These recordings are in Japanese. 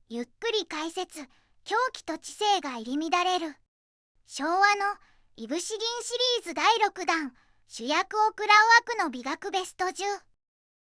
ゆっくり解説。狂気と知性が入り乱れる。昭和のいぶし銀シリーズ第6弾、主役を食らう悪の美学ベスト10。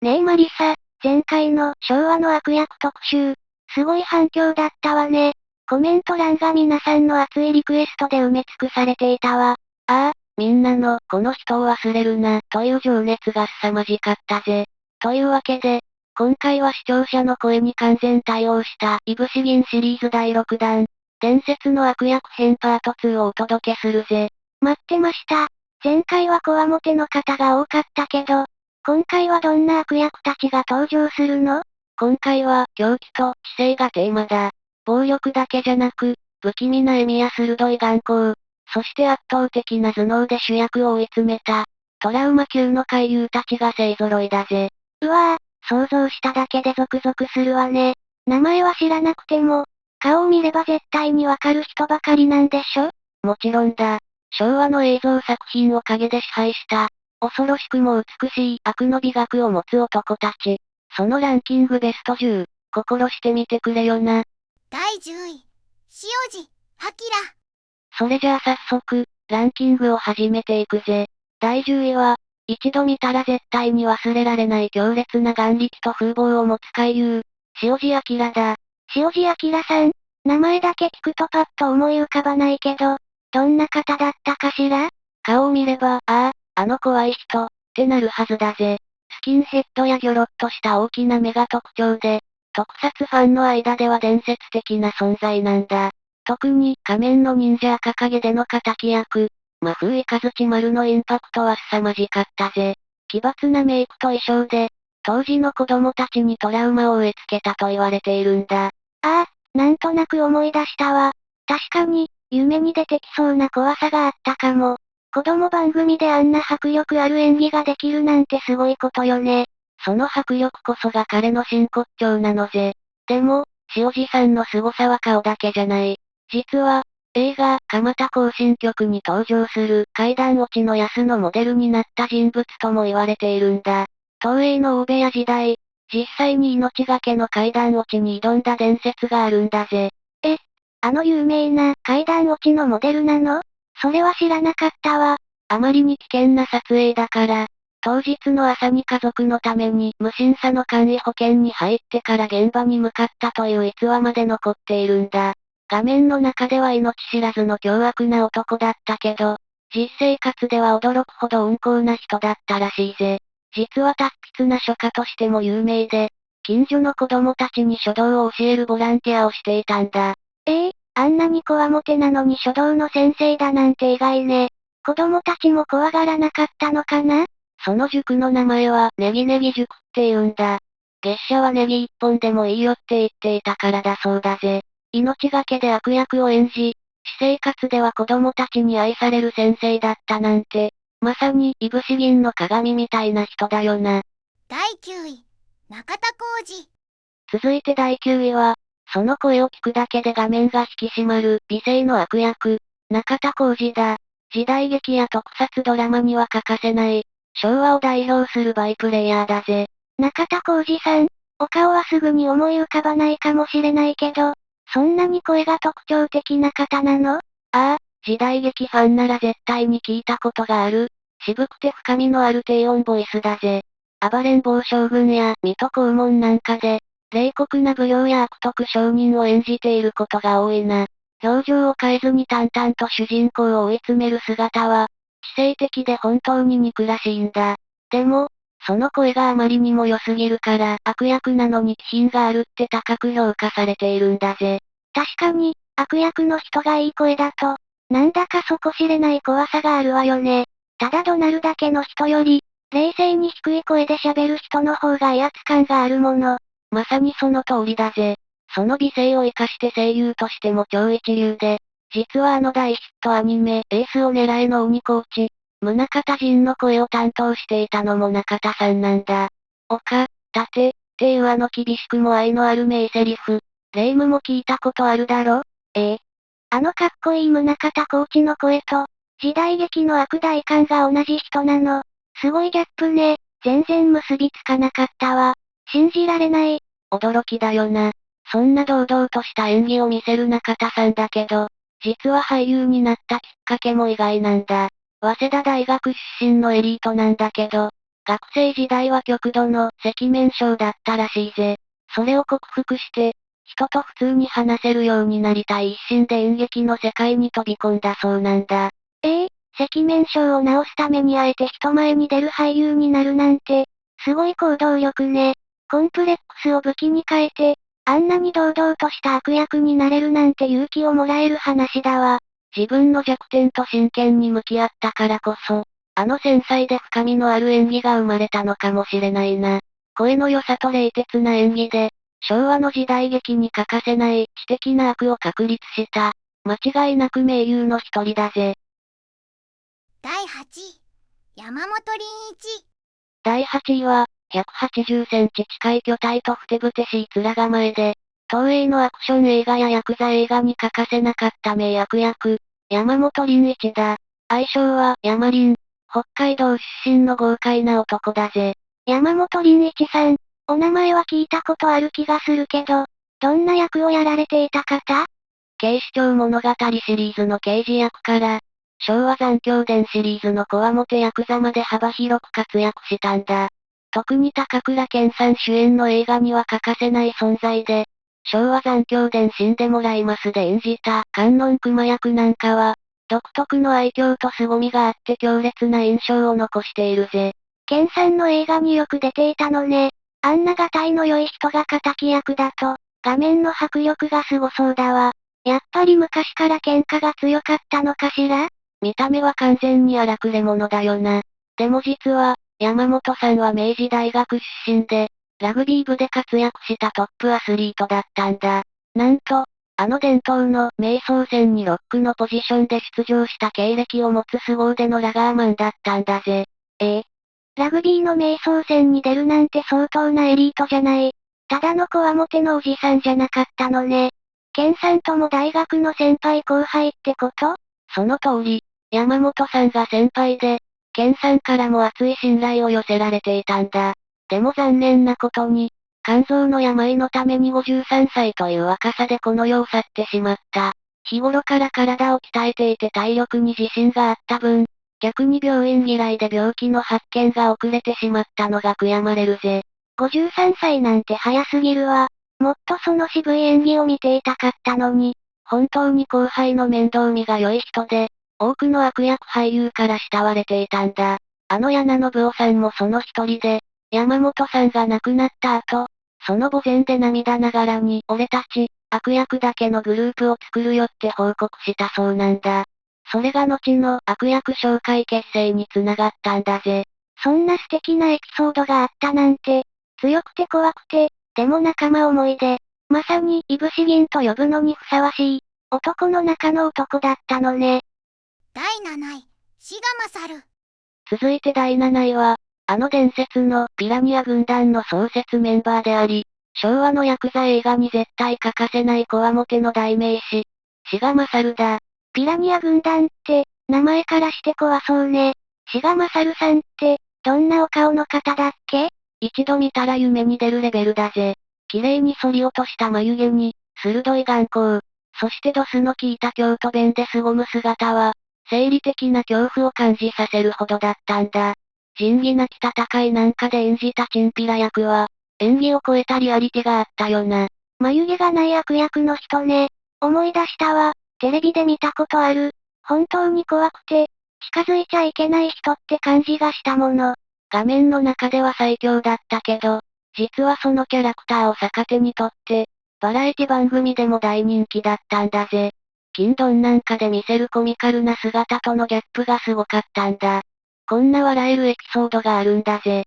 ねえマリサ、前回の昭和の悪役特集、すごい反響だったわね。コメント欄が皆さんの熱いリクエストで埋め尽くされていたわ。ああ、みんなのこの人を忘れるなという情熱が凄まじかったぜ。というわけで、今回は視聴者の声に完全対応したいぶし銀シリーズ第6弾、伝説の悪役編パート2をお届けするぜ。待ってました。前回はこわもての方が多かったけど、今回はどんな悪役たちが登場するの？今回は狂気と知性がテーマだ。暴力だけじゃなく、不気味な笑みや鋭い眼光、そして圧倒的な頭脳で主役を追い詰めた、トラウマ級の怪優たちが勢揃いだぜ。うわぁ、想像しただけでゾクゾクするわね。名前は知らなくても、顔を見れば絶対にわかる人ばかりなんでしょ？もちろんだ。昭和の映像作品を陰で支配した、恐ろしくも美しい悪の美学を持つ男たち。そのランキングベスト10、心してみてくれよな。第10位、塩路あきら。それじゃあ早速、ランキングを始めていくぜ。第10位は、一度見たら絶対に忘れられない強烈な眼力と風貌を持つ怪優、塩路明だ。塩路明さん、名前だけ聞くとパッと思い浮かばないけど、どんな方だったかしら？顔を見れば、ああ、あの怖い人、ってなるはずだぜ。スキンヘッドやギョロッとした大きな目が特徴で、特撮ファンの間では伝説的な存在なんだ。特に仮面の忍者赤影での敵役、魔風イカズチ丸のインパクトは凄まじかったぜ。奇抜なメイクと衣装で、当時の子供たちにトラウマを植え付けたと言われているんだ。ああ、なんとなく思い出したわ。確かに、夢に出てきそうな怖さがあったかも。子供番組であんな迫力ある演技ができるなんてすごいことよね。その迫力こそが彼の真骨頂なのぜ。でも、塩路さんの凄さは顔だけじゃない。実は、映画、蒲田行進曲に登場する階段落ちの安のモデルになった人物とも言われているんだ。東映の大部屋時代、実際に命がけの階段落ちに挑んだ伝説があるんだぜ。え、あの有名な階段落ちのモデルなの？それは知らなかったわ。あまりに危険な撮影だから、当日の朝に家族のために無審査の簡易保険に入ってから現場に向かったという逸話まで残っているんだ。画面の中では命知らずの凶悪な男だったけど、実生活では驚くほど温厚な人だったらしいぜ。実は達筆な書家としても有名で、近所の子供たちに書道を教えるボランティアをしていたんだ。あんなにこわもてなのに書道の先生だなんて意外ね。子供たちも怖がらなかったのかな？その塾の名前はネギネギ塾って言うんだ。月謝はネギ一本でもいいよって言っていたからだそうだぜ。命がけで悪役を演じ、私生活では子供たちに愛される先生だったなんて、まさにいぶし銀の鏡みたいな人だよな。第9位、中田浩二。続いて第9位は、その声を聞くだけで画面が引き締まる美声の悪役、中田浩二だ。時代劇や特撮ドラマには欠かせない、昭和を代表するバイプレイヤーだぜ。中田浩二さん、お顔はすぐに思い浮かばないかもしれないけど、そんなに声が特徴的な方なの？ああ、時代劇ファンなら絶対に聞いたことがある。渋くて深みのある低音ボイスだぜ。暴れん坊将軍や水戸黄門なんかで、冷酷な武勇や悪徳商人を演じていることが多いな。表情を変えずに淡々と主人公を追い詰める姿は、知性的で本当に憎らしいんだ。でも、その声があまりにも良すぎるから、悪役なのに気品があるって高く評価されているんだぜ。確かに、悪役の人がいい声だと、なんだか底知れない怖さがあるわよね。ただ怒鳴るだけの人より、冷静に低い声で喋る人の方が威圧感があるもの。まさにその通りだぜ。その美声を活かして声優としても超一流で、実はあの大ヒットアニメ、エースを狙えの鬼コーチ、宗像仁の声を担当していたのも中田さんなんだ。岡、盾、っていうあの厳しくも愛のある名台詞、霊夢も聞いたことあるだろ？あのかっこいい宗像コーチの声と、時代劇の悪大官が同じ人なの。すごいギャップね。全然結びつかなかったわ。信じられない。驚きだよな。そんな堂々とした演技を見せる中田さんだけど、実は俳優になったきっかけも意外なんだ。早稲田大学出身のエリートなんだけど、学生時代は極度の赤面症だったらしいぜ。それを克服して、人と普通に話せるようになりたい一心で演劇の世界に飛び込んだそうなんだ。赤面症を治すためにあえて人前に出る俳優になるなんて、すごい行動力ね。コンプレックスを武器に変えて、あんなに堂々とした悪役になれるなんて勇気をもらえる話だわ。自分の弱点と真剣に向き合ったからこそ、あの繊細で深みのある演技が生まれたのかもしれないな。声の良さと冷徹な演技で、昭和の時代劇に欠かせない知的な悪を確立した、間違いなく名優の一人だぜ。第8位、山本凛一。第8位は、180センチ近い巨体とふてぶてしい面構えで、東映のアクション映画やヤクザ映画に欠かせなかった名悪役、山本凛一だ。愛称は山凛。北海道出身の豪快な男だぜ。山本凛一さん、お名前は聞いたことある気がするけど、どんな役をやられていた方？警視庁物語シリーズの刑事役から、昭和残響伝シリーズのコアモテヤクザまで幅広く活躍したんだ。特に高倉健さん主演の映画には欠かせない存在で、昭和残響伝死んでもらいますで演じた観音熊役なんかは、独特の愛嬌と凄みがあって強烈な印象を残しているぜ。健さんの映画によく出ていたのね。あんながたいの良い人が敵役だと、画面の迫力がすごそうだわ。やっぱり昔から喧嘩が強かったのかしら？見た目は完全に荒くれ者だよな。でも実は、山本さんは明治大学出身で、ラグビー部で活躍したトップアスリートだったんだ。なんと、あの伝統の瞑想戦にロックのポジションで出場した経歴を持つ凄腕のラガーマンだったんだぜ。ラグビーの瞑想戦に出るなんて相当なエリートじゃない。ただのこわもてのおじさんじゃなかったのね。健さんとも大学の先輩後輩ってこと？その通り、山本さんが先輩で、健さんからも熱い信頼を寄せられていたんだ。でも残念なことに、肝臓の病のために53歳という若さでこの世を去ってしまった。日頃から体を鍛えていて体力に自信があった分、逆に病院嫌いで病気の発見が遅れてしまったのが悔やまれるぜ。53歳なんて早すぎるわ。もっとその渋い演技を見ていたかったのに。本当に後輩の面倒見が良い人で、多くの悪役俳優から慕われていたんだ。柳信夫さんもその一人で、山本さんが亡くなった後、その墓前で涙ながらに、俺たち、悪役だけのグループを作るよって報告したそうなんだ。それが後の悪役紹介結成につながったんだぜ。そんな素敵なエピソードがあったなんて、強くて怖くて、でも仲間思いで、まさにいぶし銀と呼ぶのにふさわしい、男の中の男だったのね。第7位、志賀勝。続いて第7位は、あの伝説のピラニア軍団の創設メンバーであり、昭和のヤクザ映画に絶対欠かせないコアモテの代名詞、志賀勝だ。ピラニア軍団って、名前からして怖そうね。志賀勝さんって、どんなお顔の方だっけ？一度見たら夢に出るレベルだぜ。綺麗に反り落とした眉毛に、鋭い眼光、そしてドスの効いた京都弁で凄む姿は、生理的な恐怖を感じさせるほどだったんだ。仁義なき戦いなんかで演じたチンピラ役は、演技を超えたリアリティがあったよな。眉毛がない悪役の人ね。思い出したわ。テレビで見たことある。本当に怖くて、近づいちゃいけない人って感じがしたもの。画面の中では最強だったけど、実はそのキャラクターを逆手にとって、バラエティ番組でも大人気だったんだぜ。金ドンなんかで見せるコミカルな姿とのギャップがすごかったんだ。こんな笑えるエピソードがあるんだぜ。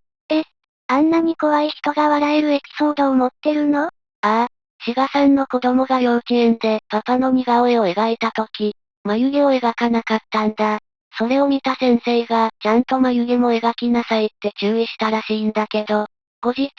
あんなに怖い人が笑えるエピソードを持ってるの？ああ、志賀さんの子供が幼稚園でパパの似顔絵を描いたとき、眉毛を描かなかったんだ。それを見た先生が、ちゃんと眉毛も描きなさいって注意したらしいんだけど、後日、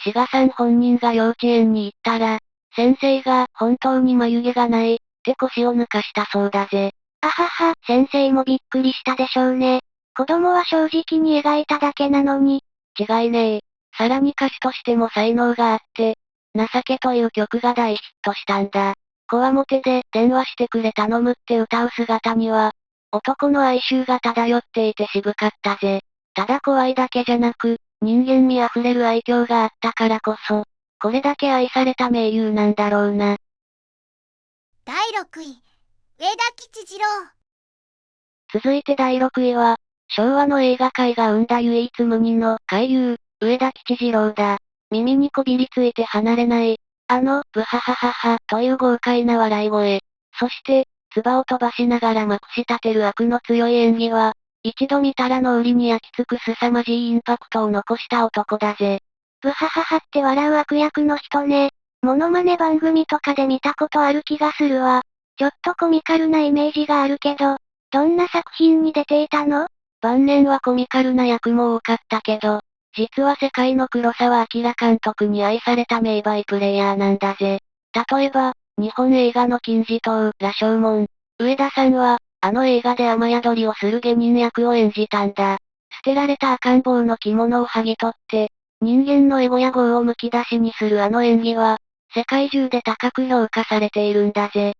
志賀さん本人が幼稚園に行ったら、先生が本当に眉毛がない、って腰を抜かしたそうだぜ。あはは、先生もびっくりしたでしょうね。子供は正直に描いただけなのに。違いねえ。さらに歌手としても才能があって、情けという曲が大ヒットしたんだ。こわもてで電話してくれ頼むって歌う姿には、男の哀愁が漂っていて渋かったぜ。ただ怖いだけじゃなく、人間味あふれる愛嬌があったからこそ、これだけ愛された名優なんだろうな。第6位、上田吉次郎。続いて第6位は、昭和の映画界が生んだ唯一無二の怪優、上田吉次郎だ。耳にこびりついて離れない、ブハハハハという豪快な笑い声。そして、唾を飛ばしながらまくし立てる悪の強い演技は、一度見たら脳裏に焼き付く凄まじいインパクトを残した男だぜ。ブハハハって笑う悪役の人ね。モノマネ番組とかで見たことある気がするわ。ちょっとコミカルなイメージがあるけど、どんな作品に出ていたの？晩年はコミカルな役も多かったけど、実は世界の黒澤明監督に愛された名バイプレイヤーなんだぜ。例えば、日本映画の金字塔、羅生門。上田さんは、あの映画で雨宿りをする下人役を演じたんだ。捨てられた赤ん坊の着物を剥ぎ取って、人間のエゴや業をむき出しにするあの演技は、世界中で高く評価されているんだぜ。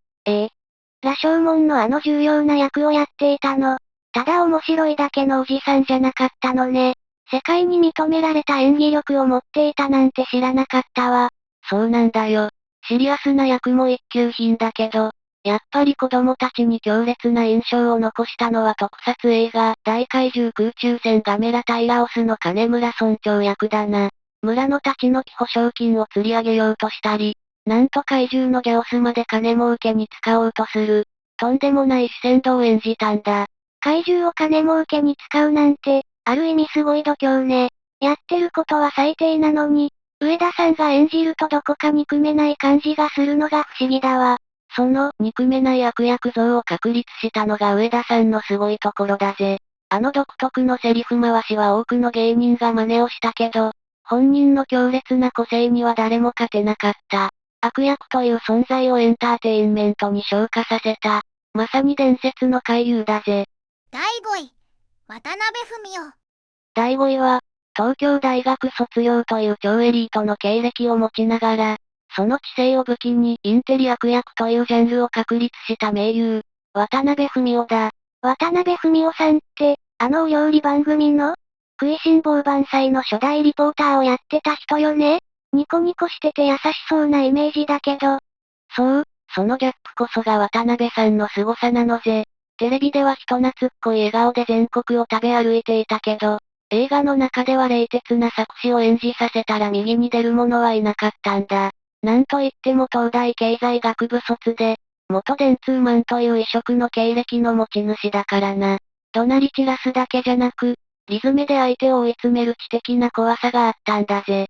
羅生門のあの重要な役をやっていたの。ただ面白いだけのおじさんじゃなかったのね。世界に認められた演技力を持っていたなんて知らなかったわ。そうなんだよ。シリアスな役も一級品だけど、やっぱり子供たちに強烈な印象を残したのは特撮映画、大怪獣空中戦ガメラタイラオスの金村村長役だな。村の立ち退き保証金を釣り上げようとしたり、なんと怪獣のギャオスまで金儲けに使おうとする、とんでもない視線道を演じたんだ。怪獣を金儲けに使うなんて、ある意味すごい度胸ね。やってることは最低なのに、上田さんが演じるとどこか憎めない感じがするのが不思議だわ。その憎めない悪役像を確立したのが上田さんのすごいところだぜ。あの独特のセリフ回しは多くの芸人が真似をしたけど、本人の強烈な個性には誰も勝てなかった。悪役という存在をエンターテインメントに昇華させた、まさに伝説の怪優だぜ。第5位、渡辺文夫。第5位は、東京大学卒業という超エリートの経歴を持ちながら、その知性を武器にインテリ悪役というジャンルを確立した名優、渡辺文夫だ。渡辺文夫さんって、あのお料理番組の食いしん坊万歳の初代リポーターをやってた人よね。ニコニコしてて優しそうなイメージだけど。そう、そのギャップこそが渡辺さんの凄さなのぜ。テレビでは人懐っこい笑顔で全国を食べ歩いていたけど、映画の中では冷徹な作詞を演じさせたら右に出る者はいなかったんだ。なんといっても東大経済学部卒で、元電通マンという異色の経歴の持ち主だからな。怒鳴り散らすだけじゃなく、リズムで相手を追い詰める知的な怖さがあったんだぜ。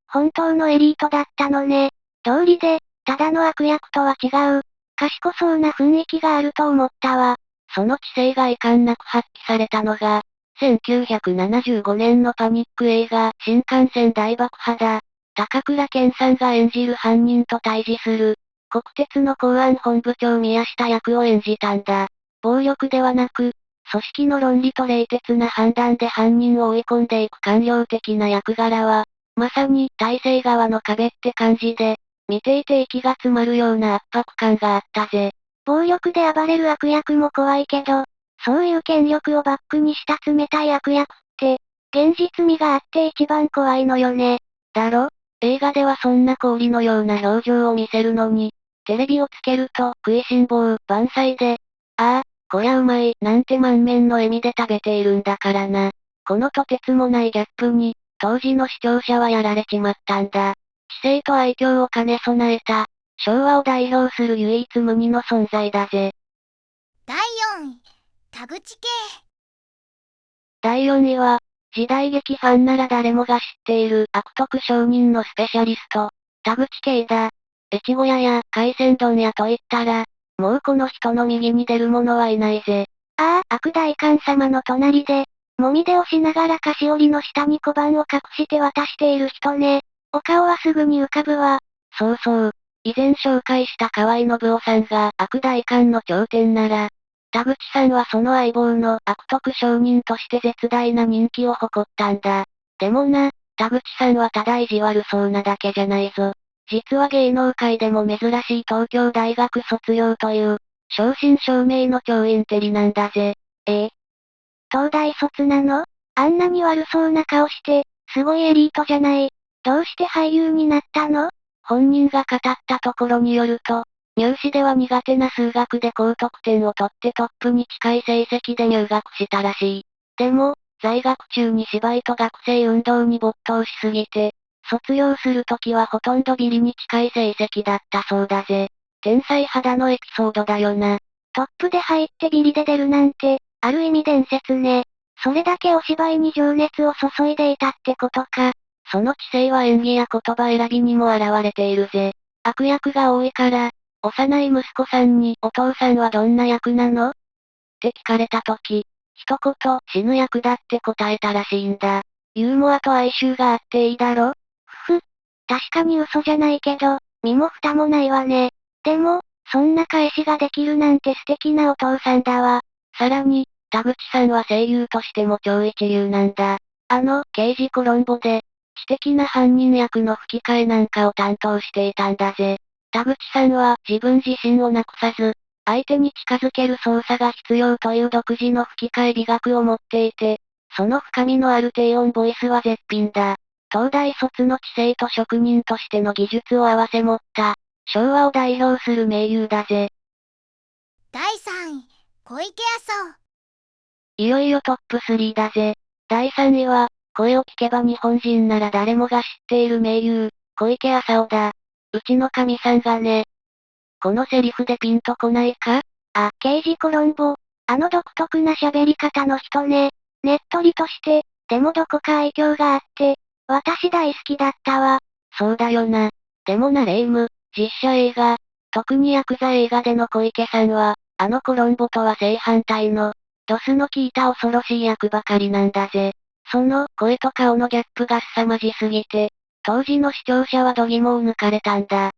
本当のエリートだったのね。道理で、ただの悪役とは違う。賢そうな雰囲気があると思ったわ。その知性が遺憾なく発揮されたのが、1975年のパニック映画、新幹線大爆破だ。高倉健さんが演じる犯人と対峙する、国鉄の公安本部長宮下役を演じたんだ。暴力ではなく、組織の論理と冷徹な判断で犯人を追い込んでいく官僚的な役柄は、まさに体制側の壁って感じで、見ていて息が詰まるような圧迫感があったぜ。暴力で暴れる悪役も怖いけど、そういう権力をバックにした冷たい悪役って、現実味があって一番怖いのよね。だろ？映画ではそんな氷のような表情を見せるのに、テレビをつけると食いしん坊、万歳で、ああ、こりゃうまい、なんて満面の笑みで食べているんだからな。このとてつもないギャップに、当時の視聴者はやられちまったんだ。知性と愛嬌を兼ね備えた、昭和を代表する唯一無二の存在だぜ。第4位、田口圭。第4位は、時代劇ファンなら誰もが知っている悪徳商人のスペシャリスト、田口圭だ。越後屋や海鮮丼屋といったら、もうこの人の右に出る者はいないぜ。悪代官様の隣で、もみ出をしながら菓子折りの下に小判を隠して渡している人ね。お顔はすぐに浮かぶわ。そうそう。以前紹介した河合信夫さんが悪代官の頂点なら、田口さんはその相棒の悪徳商人として絶大な人気を誇ったんだ。でもな、田口さんはただ意地悪そうなだけじゃないぞ。実は芸能界でも珍しい東京大学卒業という、正真正銘の超インテリなんだぜ。東大卒なの？あんなに悪そうな顔して、すごいエリートじゃない。どうして俳優になったの？本人が語ったところによると、入試では苦手な数学で高得点を取ってトップに近い成績で入学したらしい。でも、在学中に芝居と学生運動に没頭しすぎて、卒業するときはほとんどビリに近い成績だったそうだぜ。天才肌のエピソードだよな。トップで入ってビリで出るなんて、ある意味伝説ね。それだけお芝居に情熱を注いでいたってことか。その知性は演技や言葉選びにも現れているぜ。悪役が多いから、幼い息子さんにお父さんはどんな役なのって聞かれたとき、一言死ぬ役だって答えたらしいんだ。ユーモアと哀愁があっていいだろ？ふふ。確かに嘘じゃないけど、身も蓋もないわね。でも、そんな返しができるなんて素敵なお父さんだわ。さらに、田口さんは声優としても超一流なんだ。刑事コロンボで、知的な犯人役の吹き替えなんかを担当していたんだぜ。田口さんは自分自身をなくさず、相手に近づける操作が必要という独自の吹き替え美学を持っていて、その深みのある低音ボイスは絶品だ。東大卒の知性と職人としての技術を併せ持った、昭和を代表する名優だぜ。第3位、小池麻生。いよいよトップ3だぜ。第3位は、声を聞けば日本人なら誰もが知っている名優、小池麻生だ。うちの神さんがね。このセリフでピンとこないか？刑事コロンボ。あの独特な喋り方の人ね。ねっとりとして、でもどこか愛嬌があって、私大好きだったわ。そうだよな。でもなレイム、実写映画、特にヤクザ映画での小池さんは、あのコロンボとは正反対の、ドスの効いた恐ろしい役ばかりなんだぜ。その声と顔のギャップが凄まじすぎて、当時の視聴者は度肝を抜かれたんだ。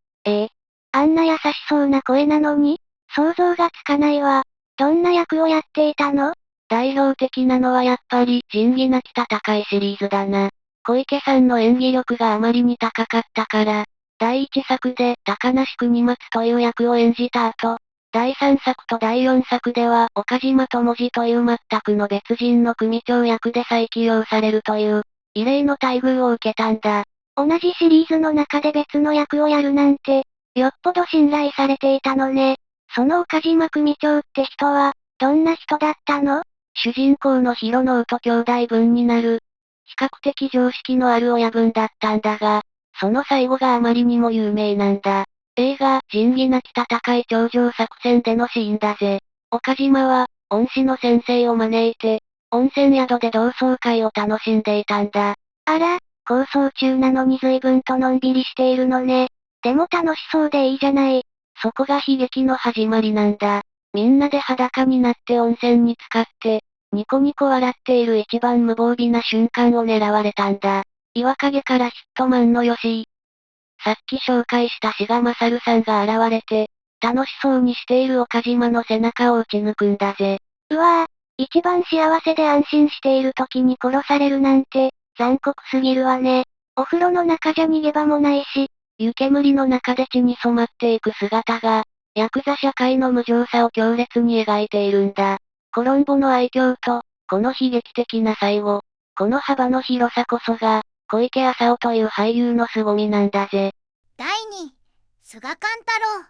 あんな優しそうな声なのに、想像がつかないわ。どんな役をやっていたの？代表的なのはやっぱり、仁義なき戦いシリーズだな。小池さんの演技力があまりに高かったから、第1作で高梨国松という役を演じた後、第3作と第4作では岡島智次という全くの別人の組長役で再起用されるという、異例の待遇を受けたんだ。同じシリーズの中で別の役をやるなんて、よっぽど信頼されていたのね。その岡島組長って人は、どんな人だったの？主人公のヒロノウと兄弟分になる、比較的常識のある親分だったんだが、その最後があまりにも有名なんだ。映画、仁義なき戦い頂上作戦でのシーンだぜ。岡島は、恩師の先生を招いて、温泉宿で同窓会を楽しんでいたんだ。あら、構想中なのに随分とのんびりしているのね。でも楽しそうでいいじゃない。そこが悲劇の始まりなんだ。みんなで裸になって温泉に浸かって、ニコニコ笑っている一番無防備な瞬間を狙われたんだ。岩陰からヒットマンの吉井。さっき紹介した志賀勝さんが現れて、楽しそうにしている岡島の背中を撃ち抜くんだぜ。うわぁ、一番幸せで安心している時に殺されるなんて、残酷すぎるわね。お風呂の中じゃ逃げ場もないし、湯煙の中で血に染まっていく姿が、ヤクザ社会の無情さを強烈に描いているんだ。コロンボの愛嬌と、この悲劇的な最後、この幅の広さこそが、小池麻生という俳優の凄みなんだぜ。第2位、菅勘太郎。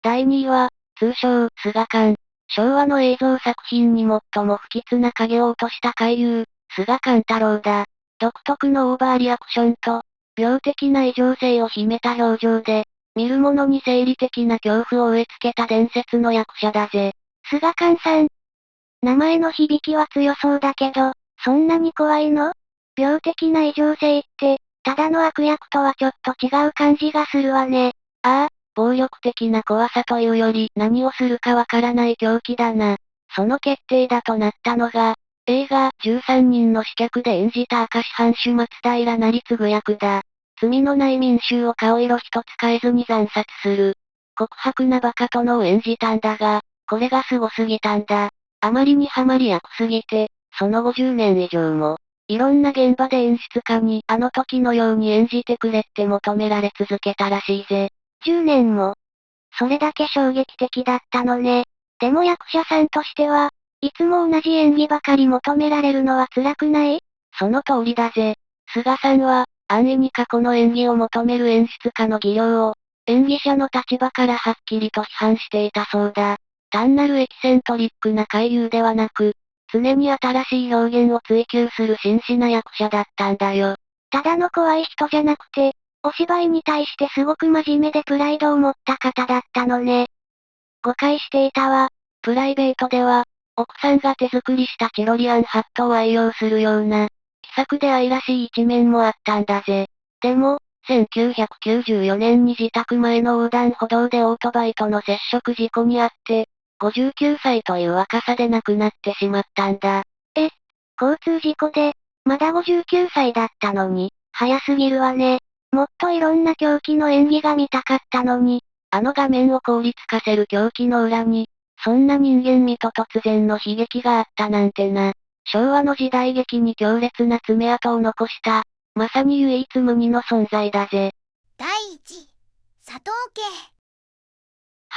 第2位は、通称、菅勘。昭和の映像作品に最も不吉な影を落とした俳優、菅勘太郎だ。独特のオーバーリアクションと、病的な異常性を秘めた表情で、見る者に生理的な恐怖を植え付けた伝説の役者だぜ。菅勘さん。名前の響きは強そうだけど、そんなに怖いの？病的な異常性って、ただの悪役とはちょっと違う感じがするわね。暴力的な怖さというより何をするかわからない狂気だな。その決定打となったのが、映画13人の刺客で演じた明石藩主松平成次役だ。罪のない民衆を顔色一つ変えずに惨殺する。極薄なバカ殿を演じたんだが、これが凄すぎたんだ。あまりにハマり役すぎて、その50年以上も、いろんな現場で演出家にあの時のように演じてくれって求められ続けたらしいぜ。10年も。それだけ衝撃的だったのね。でも役者さんとしては、いつも同じ演技ばかり求められるのは辛くない？その通りだぜ。菅さんは、安易に過去の演技を求める演出家の技量を、演技者の立場からはっきりと批判していたそうだ。単なるエキセントリックな俳優ではなく、常に新しい表現を追求する真摯な役者だったんだよ。ただの怖い人じゃなくて、お芝居に対してすごく真面目でプライドを持った方だったのね。誤解していたわ。プライベートでは、奥さんが手作りしたチロリアンハットを愛用するような、気さくで愛らしい一面もあったんだぜ。でも、1994年に自宅前の横断歩道でオートバイとの接触事故にあって、59歳という若さで亡くなってしまったんだ。交通事故で、まだ59歳だったのに、早すぎるわね。もっといろんな狂気の演技が見たかったのに。あの画面を凍りつかせる狂気の裏に、そんな人間味と突然の悲劇があったなんてな。昭和の時代劇に強烈な爪痕を残した、まさに唯一無二の存在だぜ。第1位、佐藤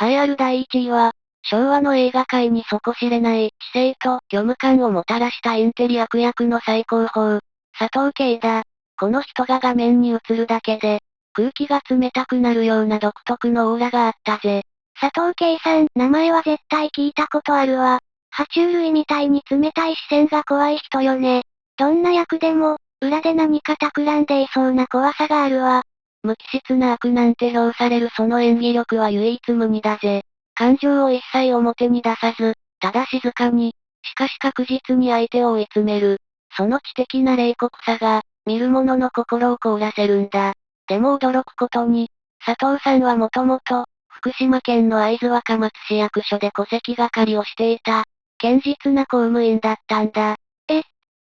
栄えある第1位は、昭和の映画界に底知れない知性と虚無感をもたらしたインテリ悪役の最高峰、佐藤圭だ。この人が画面に映るだけで、空気が冷たくなるような独特のオーラがあったぜ。佐藤圭さん、名前は絶対聞いたことあるわ。爬虫類みたいに冷たい視線が怖い人よね。どんな役でも、裏で何か企んでいそうな怖さがあるわ。無機質な悪なんて評されるその演技力は唯一無二だぜ。感情を一切表に出さず、ただ静かに、しかし確実に相手を追い詰める。その知的な冷酷さが、見る者の心を凍らせるんだ。でも驚くことに、佐藤さんはもともと、福島県の会津若松市役所で戸籍係をしていた、堅実な公務員だったんだ。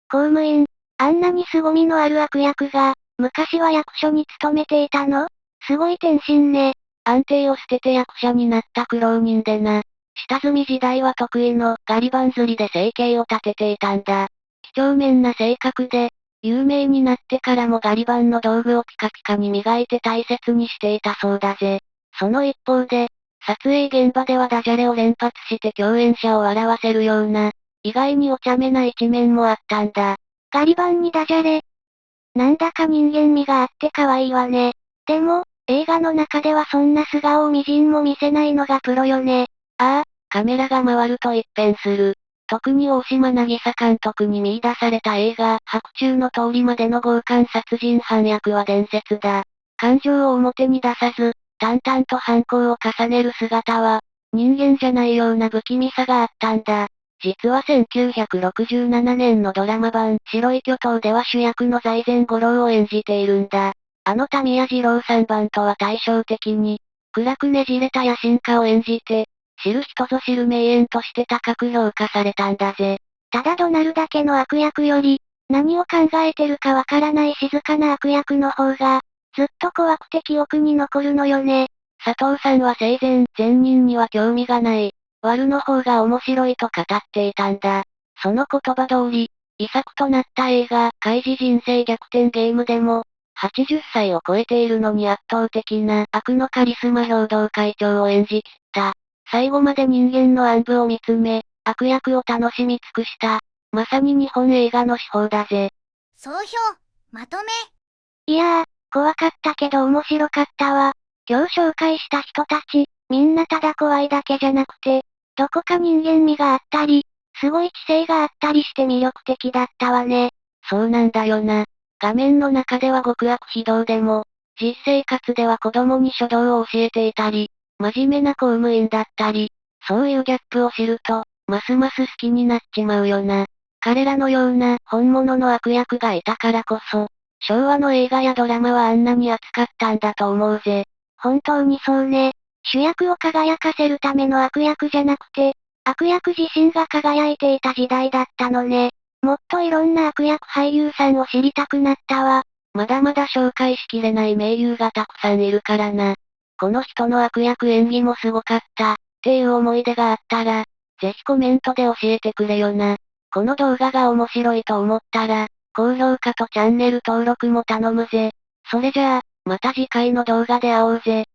公務員、あんなに凄みのある悪役が、昔は役所に勤めていたの？すごい転身ね。安定を捨てて役者になった苦労人でな。下積み時代は得意のガリバン釣りで生計を立てていたんだ。几帳面な性格で、有名になってからもガリバンの道具をピカピカに磨いて大切にしていたそうだぜ。その一方で、撮影現場ではダジャレを連発して共演者を笑わせるような、意外にお茶目な一面もあったんだ。ガリバンにダジャレ。なんだか人間味があって可愛いわね。でも、映画の中ではそんな素顔をみじんも見せないのがプロよね。ああ、カメラが回ると一変する。特に大島渚監督に見出された映画、白昼の通りまでの強姦殺人犯役は伝説だ。感情を表に出さず、淡々と犯行を重ねる姿は、人間じゃないような不気味さがあったんだ。実は1967年のドラマ版、白い巨頭では主役の財前五郎を演じているんだ。あの田宮二郎さん版とは対照的に、暗くねじれた野心家を演じて、知る人ぞ知る名演として高く評価されたんだぜ。ただ怒鳴るだけの悪役より、何を考えてるかわからない静かな悪役の方が、ずっと怖くて記憶に残るのよね。佐藤さんは生前、善人には興味がない。悪の方が面白いと語っていたんだ。その言葉通り、遺作となった映画、開示人生逆転ゲームでも、80歳を超えているのに圧倒的な悪のカリスマ兵道会長を演じ切った。最後まで人間の暗部を見つめ、悪役を楽しみ尽くした。まさに日本映画の手法だぜ。総評、まとめ。いやー、怖かったけど面白かったわ。今日紹介した人たち、みんなただ怖いだけじゃなくて、どこか人間味があったり、すごい知性があったりして魅力的だったわね。そうなんだよな。画面の中では極悪非道でも、実生活では子供に書道を教えていたり、真面目な公務員だったり、そういうギャップを知ると、ますます好きになっちまうよな。彼らのような本物の悪役がいたからこそ、昭和の映画やドラマはあんなに熱かったんだと思うぜ。本当にそうね。主役を輝かせるための悪役じゃなくて、悪役自身が輝いていた時代だったのね。もっといろんな悪役俳優さんを知りたくなったわ。まだまだ紹介しきれない名優がたくさんいるからな。この人の悪役演技もすごかった、っていう思い出があったら、ぜひコメントで教えてくれよな。この動画が面白いと思ったら、高評価とチャンネル登録も頼むぜ。それじゃあ、また次回の動画で会おうぜ。